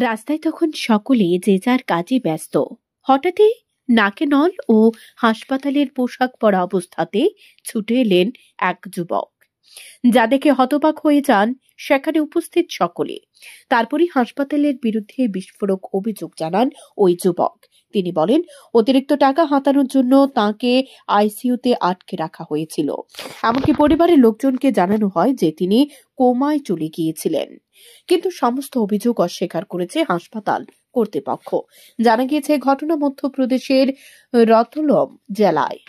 রাস্তায় তখন সকলে যে যার কাজে ব্যস্ত। হঠাৎই নাকে নল ও হাসপাতালের পোশাক পরা অবস্থাতে ছুটে এলেন এক যুবক, যা দেখে হতবাক হয়ে যান সেখানে উপস্থিত সকলে। তারপরই হাসপাতালের বিরুদ্ধে বিস্ফোরক অভিযোগ জানান ওই যুবক। তিনি বলেন, অতিরিক্ত টাকা হাতানোর জন্য তাঁকে আইসিইউতে আটকে রাখা হয়েছিল। এমনকি পরিবারের লোকজনকে জানানো হয় যে তিনি কোমায় চলে গিয়েছিলেন। কিন্তু সমস্ত অভিযোগ অস্বীকার করেছে হাসপাতাল কর্তৃপক্ষ। জানা গিয়েছে, ঘটনা মধ্যপ্রদেশের রতলম জেলায়।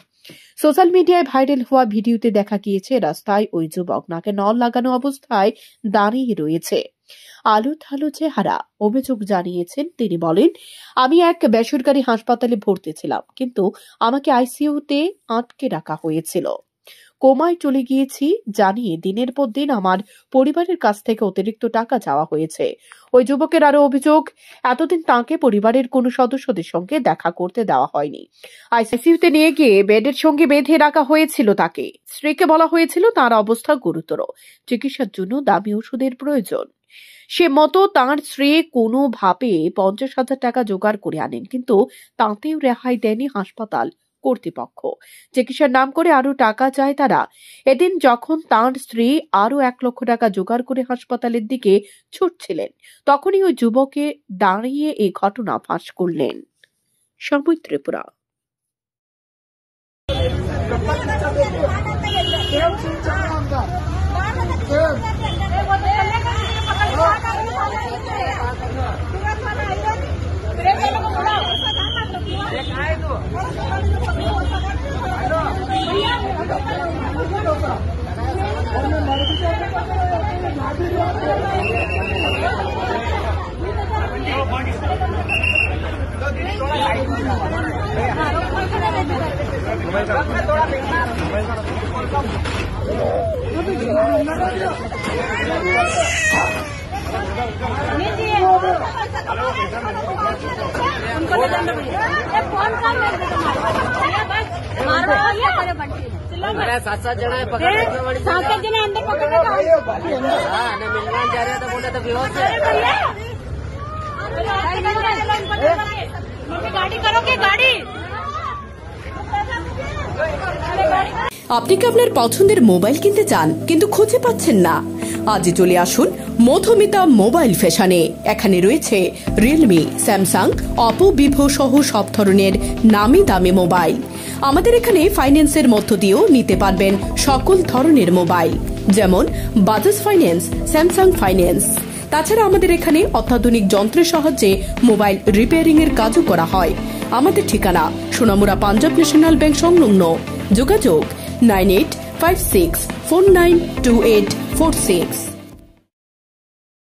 সোশ্যাল মিডিয়ায় ভাইরাল হওয়া ভিডিওতে দেখা গিয়েছে রাস্তায় ওই যুবক নাকে নল লাগানো অবস্থায় দাঁড়িয়ে রয়েছে। আলো থালো চেহারা। অভিযোগ জানিয়েছেন তিনি। বলেন, আমি এক বেসরকারি হাসপাতালে ভর্তি ছিলাম, কিন্তু আমাকে আইসিইউতে আটকে রাখা হয়েছিল। কোমায় চলে গিয়েছি জানিয়ে দিনের পর দিন আমার পরিবারের কাছ থেকে অতিরিক্ত টাকা চাওয়া হয়েছে। ওই যুবকের আরো অভিযোগ, এতদিন তাঁকে পরিবারের কোনো সদস্যদের সঙ্গে দেখা করতে দেওয়া হয়নি। আইসিইউতে নিয়ে গিয়ে বেডের সঙ্গে বেঁধে রাখা হয়েছিল তাকে। স্ত্রীকে বলা হয়েছিল তার অবস্থা গুরুতর, চিকিৎসার জন্য দামি ওষুধের প্রয়োজন। সে মতো তাঁর স্ত্রী কোনোভাবে 50,000 টাকা জোগাড় করে আনেন, কিন্তু তাতেও রেহাই দেয়নি হাসপাতাল কর্তৃপক্ষ। চিকিৎসার নাম করে আরো টাকা চায় তারা। এদিন যখন তাঁর স্ত্রী আরো 1 লক্ষ টাকা জোগাড় করে হাসপাতালের দিকে ছুটছিলেন, তখনই ওই যুবকে দাঁড়িয়ে এই ঘটনা ফাঁস করলেন। সময় ত্রিপুরা। सात जन है, पकड़ सात जन अंदर पकड़ मिलना जा रहे तो बोले तो बेहोश है। गाड़ी करो के गाड़ी। আপনি কি আপনার পছন্দের মোবাইল কিনতে চান কিন্তু খুঁজে পাচ্ছেন না? আজই চলে আসুন মধুমিতা মোবাইল ফ্যাশনে। এখানে রয়েছে রিয়েলমি, স্যামসাং, অপো, ভিভো সহ সব ধরনের নামি দামি মোবাইল। আমাদের এখানে ফাইন্যান্সের মধ্য দিয়েও নিতে পারবেন সকল ধরনের মোবাইল, যেমন বাজাজ ফাইন্যান্স, স্যামসাং ফাইন্যান্স। তাছাড়া আমাদের এখানে অত্যাধুনিক যন্ত্রের সাহায্যে মোবাইল রিপেয়ারিং এর কাজও করা হয়। আমাদের ঠিকানা সোনামুড়া পাঞ্জাব ন্যাশনাল ব্যাংক সংলগ্ন। যোগাযোগ 9856492846।